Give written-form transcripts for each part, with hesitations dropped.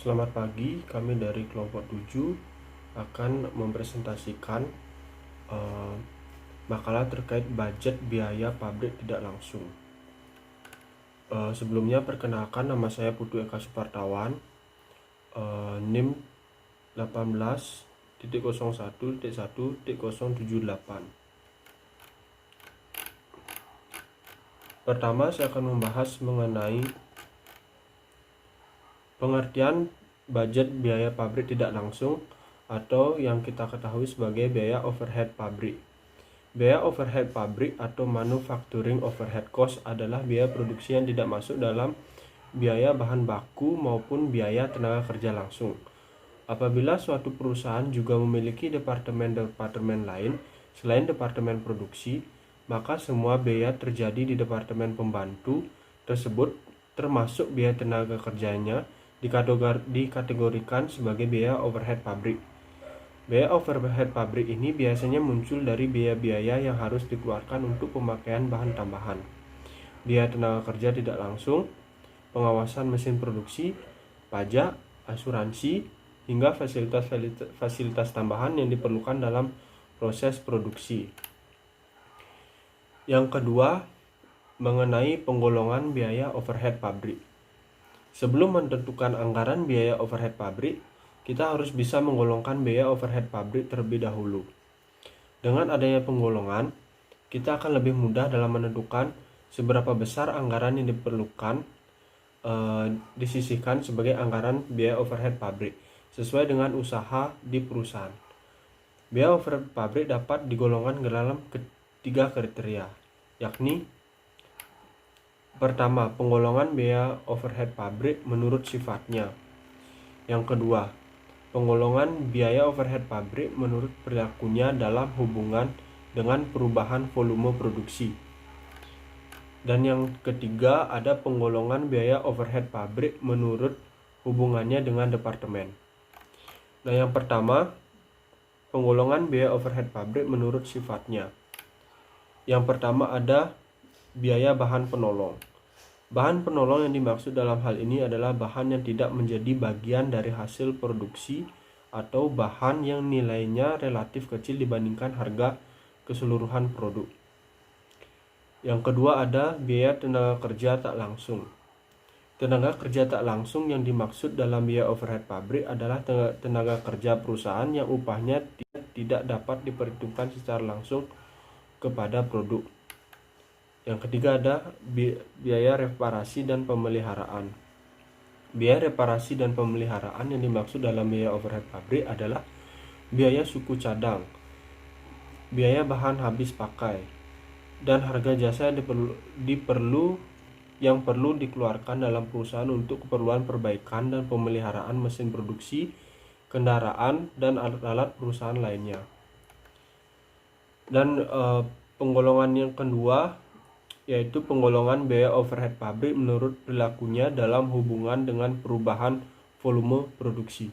Selamat pagi, kami dari kelompok 7 akan mempresentasikan makalah terkait budget biaya pabrik tidak langsung. Sebelumnya perkenalkan, nama saya Putu Eka Supartawan, NIM 18.01.1.078. Pertama, saya akan membahas mengenai pengertian budget biaya pabrik tidak langsung atau yang kita ketahui sebagai biaya overhead pabrik. Biaya overhead pabrik atau manufacturing overhead cost adalah biaya produksi yang tidak masuk dalam biaya bahan baku maupun biaya tenaga kerja langsung. Apabila suatu perusahaan juga memiliki departemen-departemen lain selain departemen produksi, maka semua biaya terjadi di departemen pembantu tersebut termasuk biaya tenaga kerjanya dikategorikan sebagai biaya overhead pabrik. Biaya overhead pabrik ini biasanya muncul dari biaya-biaya yang harus dikeluarkan untuk pemakaian bahan tambahan, biaya tenaga kerja tidak langsung, pengawasan mesin produksi, pajak, asuransi, hingga fasilitas tambahan yang diperlukan dalam proses produksi. Yang kedua, mengenai penggolongan biaya overhead pabrik. Sebelum menentukan anggaran biaya overhead pabrik, kita harus bisa menggolongkan biaya overhead pabrik terlebih dahulu. Dengan adanya penggolongan, kita akan lebih mudah dalam menentukan seberapa besar anggaran yang diperlukan disisihkan sebagai anggaran biaya overhead pabrik sesuai dengan usaha di perusahaan. Biaya overhead pabrik dapat digolongkan ke dalam ketiga kriteria, yakni pertama, penggolongan biaya overhead pabrik menurut sifatnya. Yang kedua, penggolongan biaya overhead pabrik menurut perilakunya dalam hubungan dengan perubahan volume produksi. Dan yang ketiga, ada penggolongan biaya overhead pabrik menurut hubungannya dengan departemen. Nah, yang pertama, penggolongan biaya overhead pabrik menurut sifatnya. Yang pertama ada biaya bahan penolong. Bahan penolong yang dimaksud dalam hal ini adalah bahan yang tidak menjadi bagian dari hasil produksi atau bahan yang nilainya relatif kecil dibandingkan harga keseluruhan produk. Yang kedua ada biaya tenaga kerja tak langsung. Tenaga kerja tak langsung yang dimaksud dalam biaya overhead pabrik adalah tenaga kerja perusahaan yang upahnya tidak dapat diperhitungkan secara langsung kepada produk. Yang ketiga ada biaya reparasi dan pemeliharaan. Biaya reparasi dan pemeliharaan yang dimaksud dalam biaya overhead pabrik adalah biaya suku cadang, biaya bahan habis pakai, dan harga jasa yang perlu dikeluarkan dalam perusahaan untuk keperluan perbaikan dan pemeliharaan mesin produksi, kendaraan, dan alat-alat perusahaan lainnya. Dan penggolongan yang kedua yaitu penggolongan biaya overhead pabrik menurut perilakunya dalam hubungan dengan perubahan volume produksi.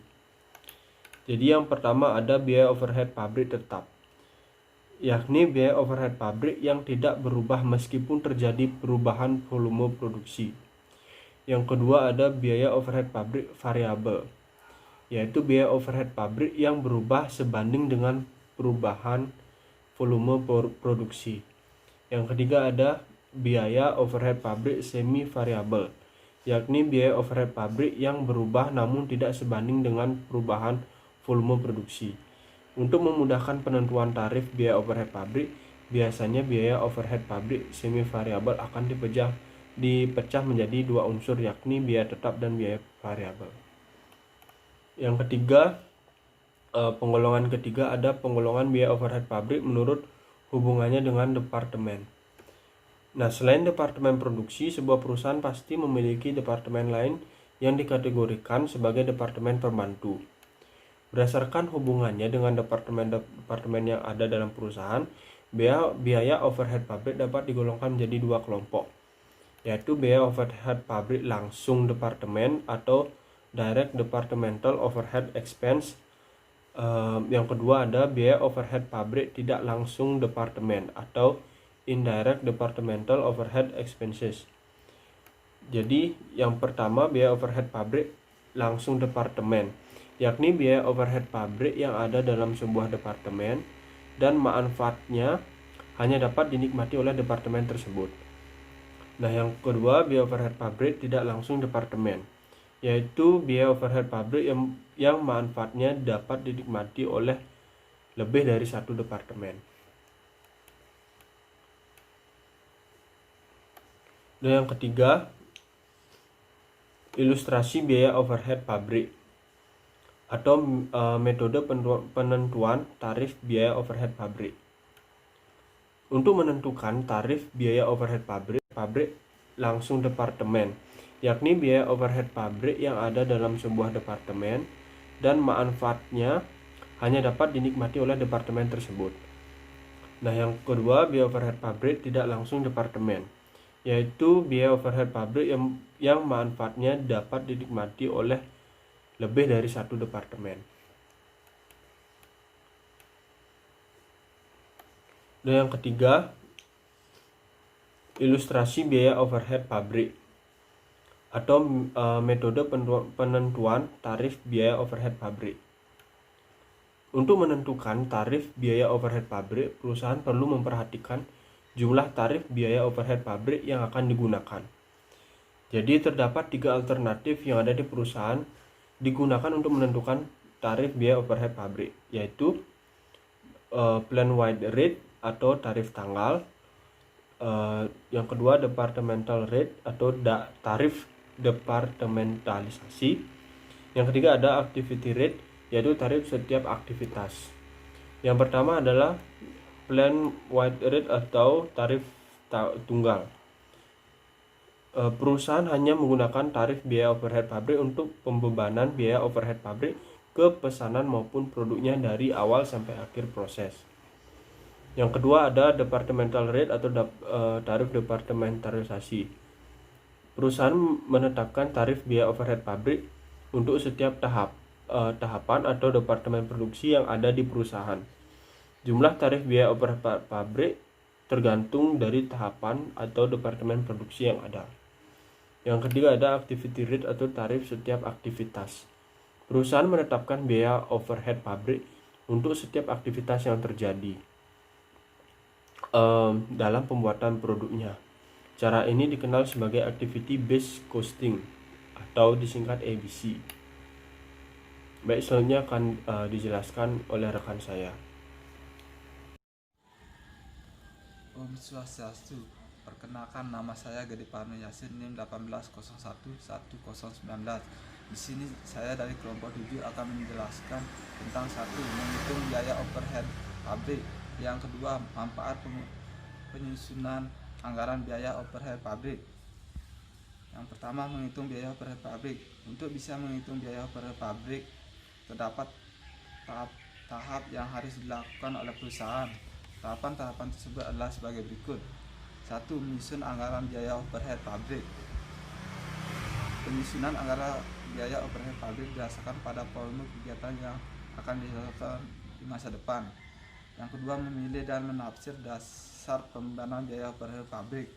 Jadi yang pertama ada biaya overhead pabrik tetap, yakni biaya overhead pabrik yang tidak berubah meskipun terjadi perubahan volume produksi. Yang kedua ada biaya overhead pabrik variabel, yaitu biaya overhead pabrik yang berubah sebanding dengan perubahan volume produksi. Yang ketiga ada biaya overhead pabrik semi variabel, yakni biaya overhead pabrik yang berubah namun tidak sebanding dengan perubahan volume produksi. Untuk memudahkan penentuan tarif biaya overhead pabrik, biasanya biaya overhead pabrik semi variabel akan dipecah menjadi dua unsur, yakni biaya tetap dan biaya variabel. Yang ketiga, penggolongan ketiga ada penggolongan biaya overhead pabrik menurut hubungannya dengan departemen. Nah, selain departemen produksi, sebuah perusahaan pasti memiliki departemen lain yang dikategorikan sebagai departemen pembantu. Berdasarkan hubungannya dengan departemen yang ada dalam perusahaan, biaya overhead pabrik dapat digolongkan menjadi dua kelompok, yaitu biaya overhead pabrik langsung departemen atau direct departmental overhead expense. Yang kedua ada biaya overhead pabrik tidak langsung departemen atau indirect departmental overhead expenses. Jadi yang pertama biaya overhead pabrik langsung departemen, yakni biaya overhead pabrik yang ada dalam sebuah departemen dan manfaatnya hanya dapat dinikmati oleh departemen tersebut. Nah, yang kedua, biaya overhead pabrik tidak langsung departemen, yaitu biaya overhead pabrik yang manfaatnya dapat dinikmati oleh lebih dari satu departemen. Dan yang ketiga, ilustrasi biaya overhead pabrik atau metode penentuan tarif biaya overhead pabrik. Untuk menentukan tarif biaya overhead pabrik langsung departemen, yakni biaya overhead pabrik yang ada dalam sebuah departemen dan manfaatnya hanya dapat dinikmati oleh departemen tersebut. Nah, yang kedua, biaya overhead pabrik tidak langsung departemen, yaitu biaya overhead pabrik yang manfaatnya dapat dinikmati oleh lebih dari satu departemen. Dan yang ketiga, ilustrasi biaya overhead pabrik atau metode penentuan tarif biaya overhead pabrik. Untuk menentukan tarif biaya overhead pabrik, perusahaan perlu memperhatikan jumlah tarif biaya overhead pabrik yang akan digunakan. Jadi terdapat 3 alternatif yang ada di perusahaan digunakan untuk menentukan tarif biaya overhead pabrik, yaitu plan wide rate atau tarif tanggal, yang kedua departmental rate atau tarif departementalisasi, yang ketiga ada activity rate yaitu tarif setiap aktivitas. Yang pertama adalah plan wide rate atau tarif tunggal. Perusahaan hanya menggunakan tarif biaya overhead pabrik untuk pembebanan biaya overhead pabrik ke pesanan maupun produknya dari awal sampai akhir proses. Yang kedua ada departmental rate atau tarif departementalisasi. Perusahaan menetapkan tarif biaya overhead pabrik untuk setiap tahapan atau departemen produksi yang ada di perusahaan. Jumlah tarif biaya overhead pabrik tergantung dari tahapan atau departemen produksi yang ada. Yang ketiga ada activity rate atau tarif setiap aktivitas. Perusahaan menetapkan biaya overhead pabrik untuk setiap aktivitas yang terjadi dalam pembuatan produknya. Cara ini dikenal sebagai activity based costing atau disingkat ABC. Baik, selanjutnya akan dijelaskan oleh rekan saya. Om Swastiastu. Perkenalkan, nama saya Gede Parno Yasin, NIM 18010119. Di sini saya dari kelompok 7 akan menjelaskan tentang satu, menghitung biaya overhead pabrik. Yang kedua, manfaat penyusunan anggaran biaya overhead pabrik. Yang pertama, menghitung biaya overhead pabrik. Untuk bisa menghitung biaya overhead pabrik, terdapat tahap yang harus dilakukan oleh perusahaan. Tahapan-tahapan tersebut adalah sebagai berikut. 1. Menyusun anggaran biaya overhead pabrik. Penyusunan anggaran biaya overhead pabrik berdasarkan pada volume kegiatan yang akan dilakukan di masa depan. Yang kedua, memilih dan menafsir dasar pembebanan biaya overhead pabrik.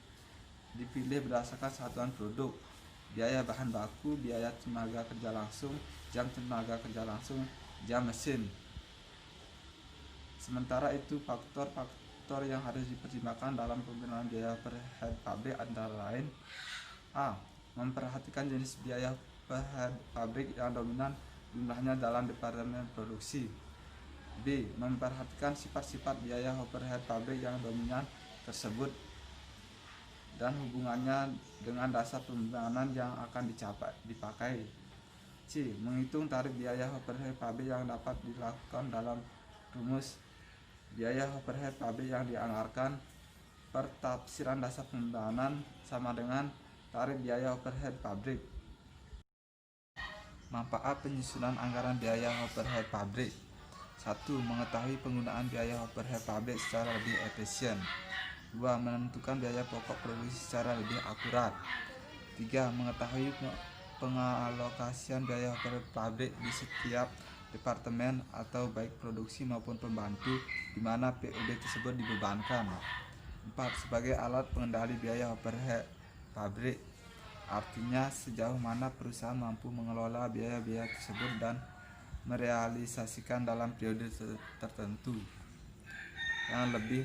Dipilih berdasarkan satuan produk, biaya bahan baku, biaya tenaga kerja langsung, jam tenaga kerja langsung, jam mesin. Sementara itu, faktor-faktor yang harus dipertimbangkan dalam pembebanan biaya overhead pabrik antara lain: A. Memperhatikan jenis biaya overhead pabrik yang dominan jumlahnya dalam departemen produksi. B. Memperhatikan sifat-sifat biaya overhead pabrik yang dominan tersebut dan hubungannya dengan dasar pembebanan yang akan dipakai. C. Menghitung tarif biaya overhead pabrik yang dapat dilakukan dalam rumus biaya overhead pabrik yang dianggarkan per tafsiran dasar pembebanan sama dengan tarif biaya overhead pabrik. Manfaat penyusunan anggaran biaya overhead pabrik. 1. Mengetahui penggunaan biaya overhead pabrik secara lebih efisien. 2. Menentukan biaya pokok produksi secara lebih akurat. 3. Mengetahui pengalokasian biaya overhead pabrik di setiap departemen atau baik produksi maupun pembantu di mana POB tersebut dibebankan. 4. Sebagai alat pengendali biaya overhead pabrik. artinya sejauh mana perusahaan mampu mengelola biaya-biaya tersebut dan merealisasikan dalam periode tertentu yang lebih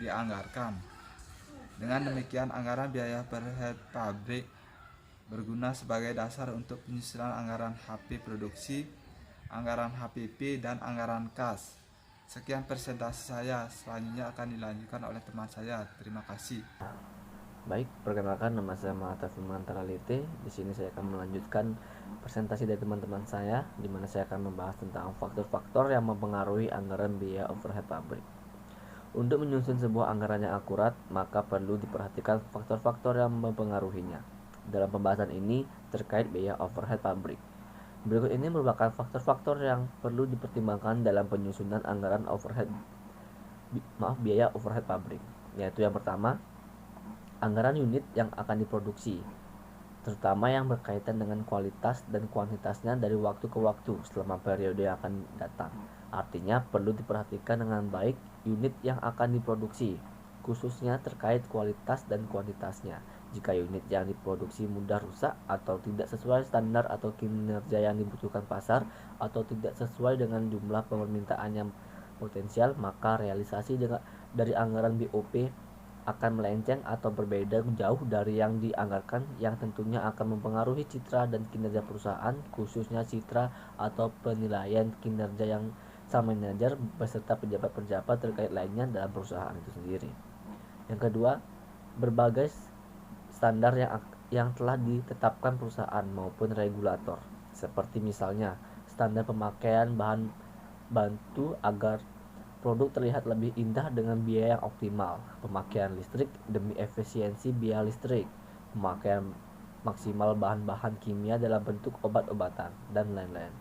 dianggarkan. Dengan demikian, anggaran biaya per head pabrik berguna sebagai dasar untuk penyusunan anggaran HP produksi, anggaran HPP, dan anggaran kas. Sekian presentasi saya, selanjutnya akan dilanjutkan oleh teman saya. Terima kasih. Baik, perkenalkan nama saya Mahathir Mantaralite. Di sini saya akan melanjutkan presentasi dari teman-teman saya, di mana saya akan membahas tentang faktor-faktor yang mempengaruhi anggaran biaya overhead pabrik. Untuk menyusun sebuah anggaran yang akurat, maka perlu diperhatikan faktor-faktor yang mempengaruhinya. Dalam pembahasan ini terkait biaya overhead pabrik. Berikut ini merupakan faktor-faktor yang perlu dipertimbangkan dalam penyusunan anggaran biaya overhead pabrik, yaitu yang pertama, anggaran unit yang akan diproduksi, terutama yang berkaitan dengan kualitas dan kuantitasnya dari waktu ke waktu selama periode yang akan datang. Artinya perlu diperhatikan dengan baik unit yang akan diproduksi, khususnya terkait kualitas dan kuantitasnya. Jika unit yang diproduksi mudah rusak atau tidak sesuai standar atau kinerja yang dibutuhkan pasar, atau tidak sesuai dengan jumlah permintaan yang potensial, maka realisasi dari anggaran BOP akan melenceng atau berbeda jauh dari yang dianggarkan, yang tentunya akan mempengaruhi citra dan kinerja perusahaan, khususnya citra atau penilaian kinerja yang sang manajer beserta pejabat-pejabat terkait lainnya dalam perusahaan itu sendiri. Yang kedua, berbagai standar yang telah ditetapkan perusahaan maupun regulator, seperti misalnya standar pemakaian bahan bantu agar produk terlihat lebih indah dengan biaya yang optimal, pemakaian listrik demi efisiensi biaya listrik, pemakaian maksimal bahan-bahan kimia dalam bentuk obat-obatan, dan lain-lain.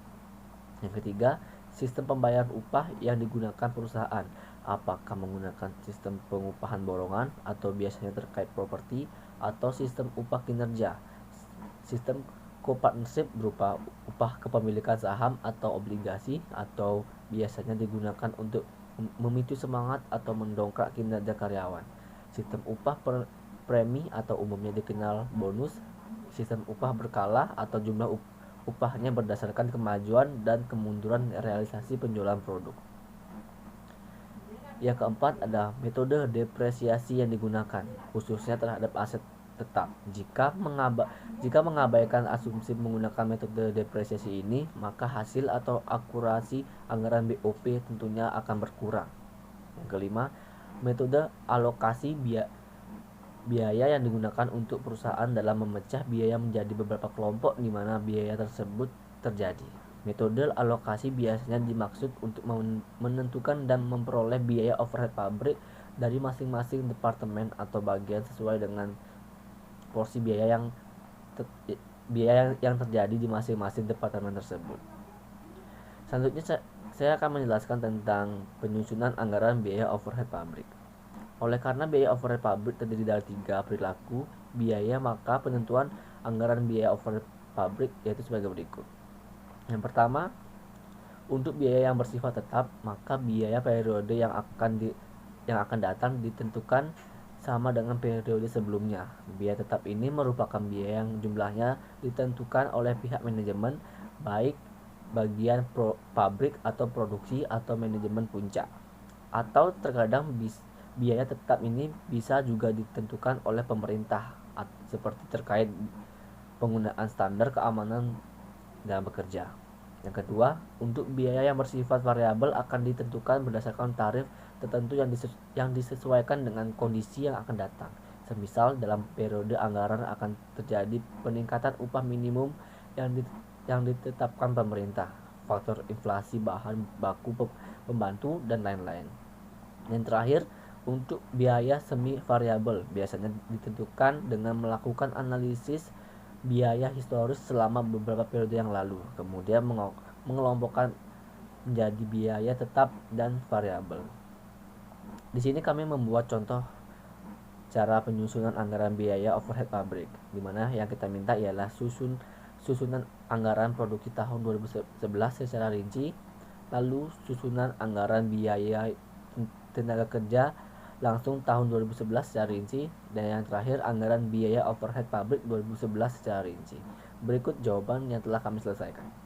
Yang ketiga, sistem pembayaran upah yang digunakan perusahaan, apakah menggunakan sistem pengupahan borongan atau biasanya terkait properti, atau sistem upah kinerja, sistem co-partnership berupa upah kepemilikan saham atau obligasi, atau biasanya digunakan untuk memicu semangat atau mendongkrak kinerja karyawan, sistem upah premi atau umumnya dikenal bonus, sistem upah berkala atau jumlah upahnya berdasarkan kemajuan dan kemunduran realisasi penjualan produk. Yang keempat ada metode depresiasi yang digunakan, khususnya terhadap aset tetap. Jika mengabaikan asumsi menggunakan metode depresiasi ini, maka hasil atau akurasi anggaran BOP tentunya akan berkurang. Yang kelima, metode alokasi biaya yang digunakan untuk perusahaan dalam memecah biaya menjadi beberapa kelompok di mana biaya tersebut terjadi. Metode alokasi biasanya dimaksud untuk menentukan dan memperoleh biaya overhead pabrik dari masing-masing departemen atau bagian sesuai dengan porsi biaya yang terjadi di masing-masing departemen tersebut. Selanjutnya saya akan menjelaskan tentang penyusunan anggaran biaya overhead pabrik. Oleh karena biaya overhead pabrik terdiri dari 3 perilaku biaya, maka penentuan anggaran biaya overhead pabrik yaitu sebagai berikut. Yang pertama, untuk biaya yang bersifat tetap, maka biaya periode yang akan datang ditentukan sama dengan periode sebelumnya. Biaya tetap ini merupakan biaya yang jumlahnya ditentukan oleh pihak manajemen, baik bagian pabrik atau produksi atau manajemen puncak. Atau terkadang biaya tetap ini bisa juga ditentukan oleh pemerintah, seperti terkait penggunaan standar keamanan dalam bekerja. Yang kedua, untuk biaya yang bersifat variabel akan ditentukan berdasarkan tarif tertentu yang disesuaikan dengan kondisi yang akan datang. Semisal dalam periode anggaran akan terjadi peningkatan upah minimum yang ditetapkan pemerintah, faktor inflasi bahan baku pembantu, dan lain-lain. Yang terakhir, untuk biaya semi variabel biasanya ditentukan dengan melakukan analisis biaya historis selama beberapa periode yang lalu, kemudian mengelompokkan menjadi biaya tetap dan variabel. Di sini kami membuat contoh cara penyusunan anggaran biaya overhead pabrik, di mana yang kita minta ialah susunan anggaran produksi tahun 2011 secara rinci, lalu susunan anggaran biaya tenaga kerja langsung tahun 2011 secara rinci, dan yang terakhir anggaran biaya overhead pabrik 2011 secara rinci. Berikut jawaban yang telah kami selesaikan.